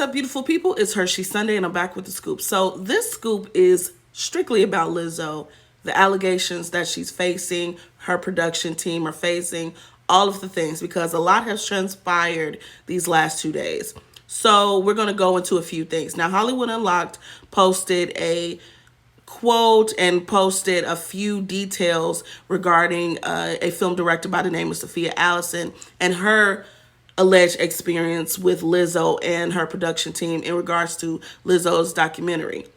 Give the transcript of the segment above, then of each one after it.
up, beautiful people? It's Hershey Sunday, and I'm back with the scoop. So, this scoop is strictly about Lizzo, the allegations that she's facing, her production team are facing, all of the things, because a lot has transpired these last 2 days. So, we're going to go into a few things. Now, Hollywood Unlocked posted a quote and posted a few details regarding a film director by the name of Sophia Allison and her alleged experience with Lizzo and her production team in regards to Lizzo's documentary.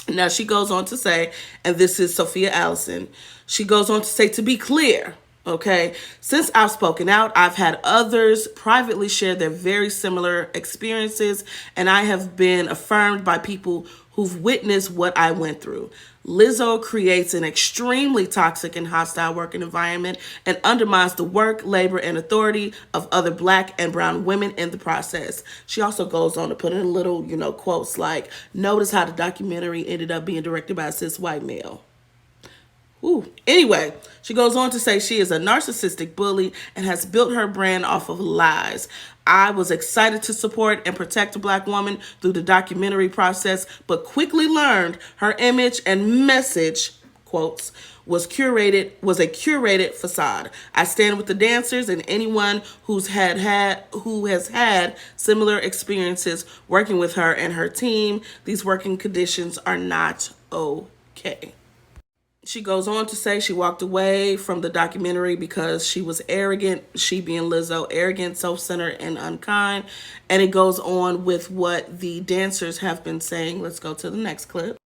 Now, she goes on to say, and this is Sophia Allison, she goes on to say, to be clear, okay, since I've spoken out, I've had others privately share their very similar experiences, and I have been affirmed by people who've witnessed what I went through. Lizzo creates an extremely toxic and hostile working environment and undermines the work, labor, and authority of other Black and brown women in the process. She also goes on to put in little, quotes like, notice how the documentary ended up being directed by a cis white male. Ooh. Anyway, she goes on to say she is a narcissistic bully and has built her brand off of lies. I was excited to support and protect a Black woman through the documentary process, but quickly learned her image and message, quotes, was a curated facade. I stand with the dancers and anyone who has had similar experiences working with her and her team. These working conditions are not okay. She goes on to say she walked away from the documentary because she was arrogant, she being Lizzo, arrogant, self-centered, and unkind. And it goes on with what the dancers have been saying. Let's go to the next clip.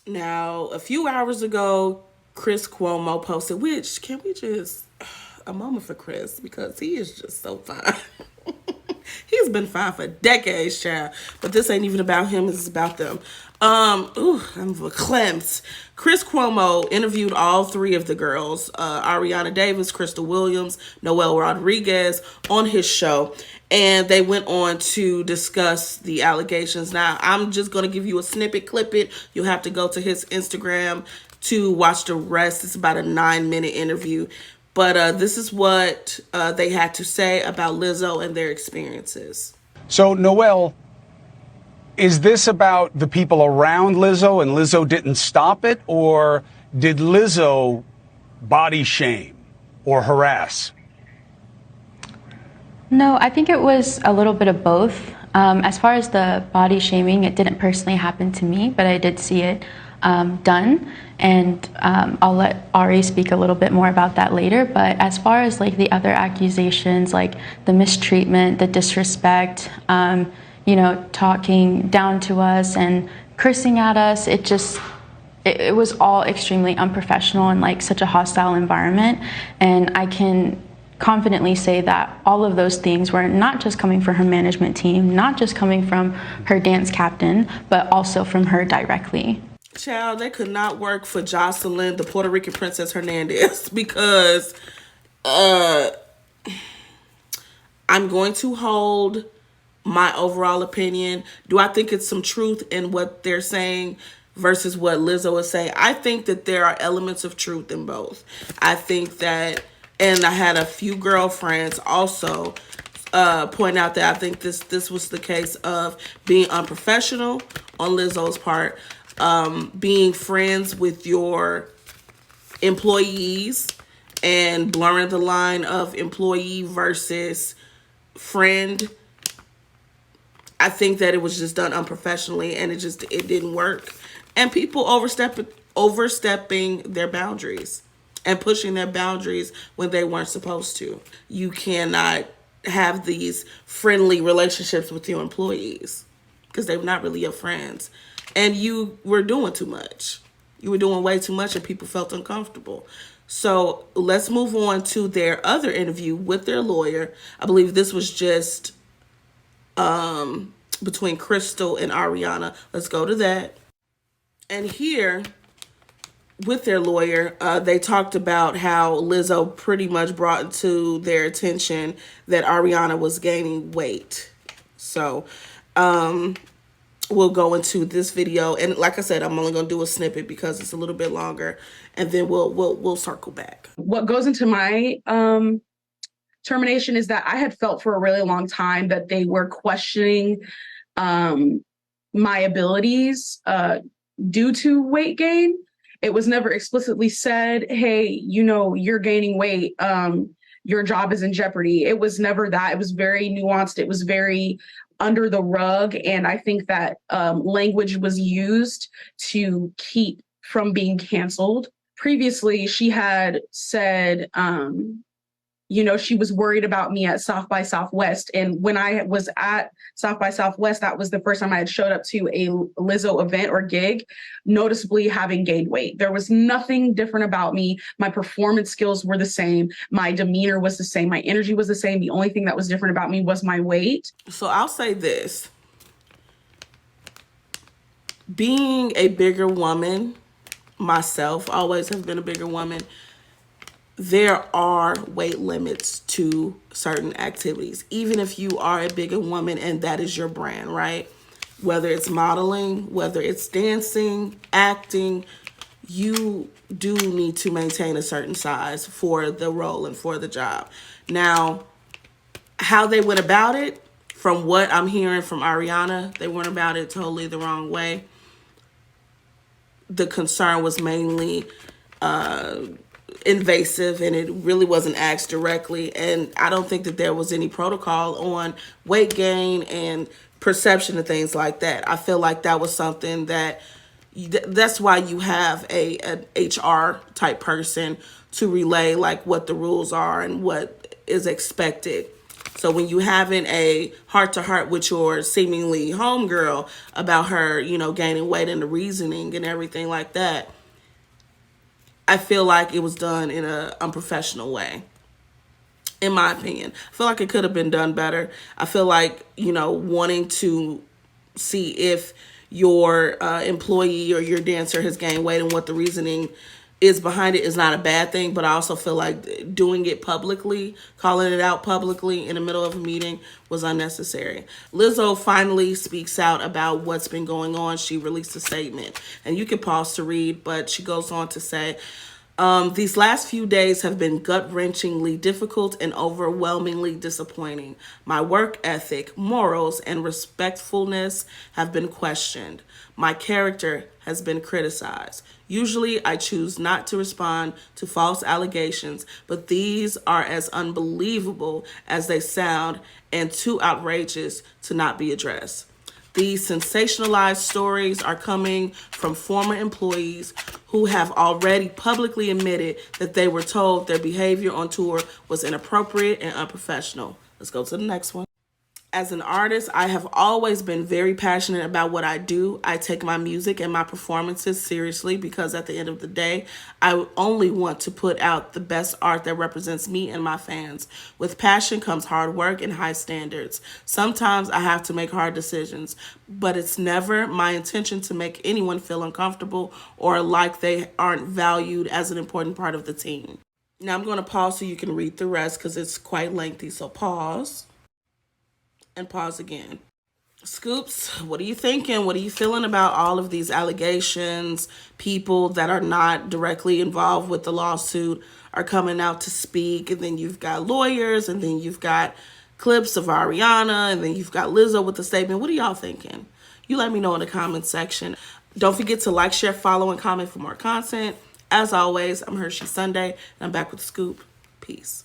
Now, a few hours ago, Chris Cuomo posted, which, can we just, a moment for Chris, because he is just so fine. He's been fine for decades, child. But this ain't even about him, it's about them. I'm verklempt. Chris Cuomo interviewed all three of the girls, Ariana Davis, Crystal Williams, Noelle Rodriguez, on his show. And they went on to discuss the allegations. Now, I'm just going to give you a snippet, clip it. You'll have to go to his Instagram to watch the rest. It's about a 9-minute interview. But this is what they had to say about Lizzo and their experiences. So, Noelle, is this about the people around Lizzo and Lizzo didn't stop it? Or did Lizzo body shame or harass? No, I think it was a little bit of both. As far as the body shaming, it didn't personally happen to me, but I did see it done. And I'll let Ari speak a little bit more about that later. But as far as like the other accusations, like the mistreatment, the disrespect, talking down to us and cursing at us, it was all extremely unprofessional and like such a hostile environment. And I can confidently say that all of those things were not just coming from her management team, not just coming from her dance captain, but also from her directly. Child, they could not work for Jocelyn, the Puerto Rican Princess Hernandez, because I'm going to hold my overall opinion. Do I think it's some truth in what they're saying versus what Lizzo is saying? I think that there are elements of truth in both. I think that, and I had a few girlfriends also point out that I think this was the case of being unprofessional on Lizzo's part, being friends with your employees and blurring the line of employee versus friend. I think that it was just done unprofessionally and it didn't work. And people overstepping their boundaries and pushing their boundaries when they weren't supposed to. You cannot have these friendly relationships with your employees because they're not really your friends. And you were doing too much. You were doing way too much and people felt uncomfortable. So let's move on to their other interview with their lawyer. I believe this was just between Crystal and Ariana. Let's go to that. And here, with their lawyer, they talked about how Lizzo pretty much brought to their attention that Ariana was gaining weight. So, we'll go into this video, and like I said, I'm only gonna do a snippet because it's a little bit longer, and then we'll circle back. What goes into my termination is that I had felt for a really long time that they were questioning my abilities due to weight gain. It was never explicitly said, hey, you're gaining weight. Your job is in jeopardy. It was never that. It was very nuanced. It was very under the rug. And I think that language was used to keep from being canceled. Previously, she had said, she was worried about me at South by Southwest. And when I was at South by Southwest, that was the first time I had showed up to a Lizzo event or gig, noticeably having gained weight. There was nothing different about me. My performance skills were the same. My demeanor was the same. My energy was the same. The only thing that was different about me was my weight. So I'll say this. Being a bigger woman, myself, always have been a bigger woman, there are weight limits to certain activities, even if you are a bigger woman and that is your brand, right? Whether it's modeling, whether it's dancing, acting, you do need to maintain a certain size for the role and for the job. Now, how they went about it, from what I'm hearing from Ariana, they went about it totally the wrong way. The concern was mainly invasive, and it really wasn't asked directly. And I don't think that there was any protocol on weight gain and perception and things like that. I feel like that was something that that's why you have an HR type person to relay like what the rules are and what is expected. So when you having a heart to heart with your seemingly homegirl about her, gaining weight and the reasoning and everything like that, I feel like it was done in an unprofessional way, in my opinion. I feel like it could have been done better. I feel like, wanting to see if your employee or your dancer has gained weight and what the reasoning is behind it is not a bad thing, but I also feel like doing it publicly, calling it out publicly in the middle of a meeting was unnecessary. Lizzo finally speaks out about what's been going on. She released a statement, and you can pause to read, but she goes on to say, these last few days have been gut-wrenchingly difficult and overwhelmingly disappointing. My work ethic, morals, and respectfulness have been questioned. My character has been criticized. Usually, I choose not to respond to false allegations, but these are as unbelievable as they sound and too outrageous to not be addressed. These sensationalized stories are coming from former employees who have already publicly admitted that they were told their behavior on tour was inappropriate and unprofessional. Let's go to the next one. As an artist, I have always been very passionate about what I do. I take my music and my performances seriously because at the end of the day, I only want to put out the best art that represents me and my fans. With passion comes hard work and high standards. Sometimes I have to make hard decisions, but it's never my intention to make anyone feel uncomfortable or like they aren't valued as an important part of the team. Now I'm going to pause so you can read the rest because it's quite lengthy, so pause. And pause again. Scoops, what are you thinking? What are you feeling about all of these allegations? People that are not directly involved with the lawsuit are coming out to speak, and then you've got lawyers, and then you've got clips of Ariana, and then you've got Lizzo with the statement. What are y'all thinking? You let me know in the comments section. Don't forget to like, share, follow, and comment for more content. As always, I'm Hershey Sunday, and I'm back with the scoop. Peace.